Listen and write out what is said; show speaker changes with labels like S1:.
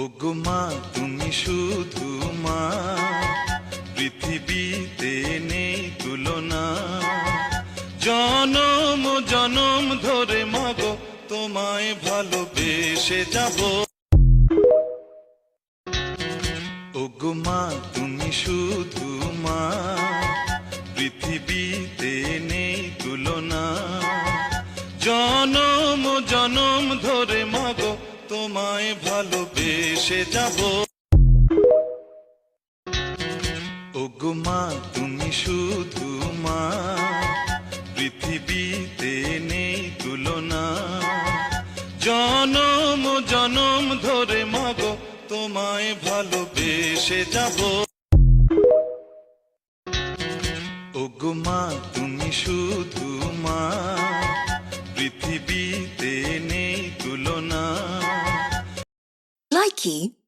S1: ওগো মা তুমি শুধু মা, পৃথিবীতে নেই তুলনা। জনম জনম ধরে মাগো তোমায় ভালোবেসে যাব। ওগো মা তুমি শুধু মা, পৃথিবীতে নেই তুলনা। জনম জনম ধরে মাগো তোমায় ভালোবেসে যাব। ওগো মা তুমি শুধু মা, পৃথিবীতে নেই তুলনা। জনম জনম ধরে মাগো তোমায় ভালোবেসে যাব। ওগো মা তুমি শুধু মা, পৃথিবীতে নেই তুলনা।
S2: Likey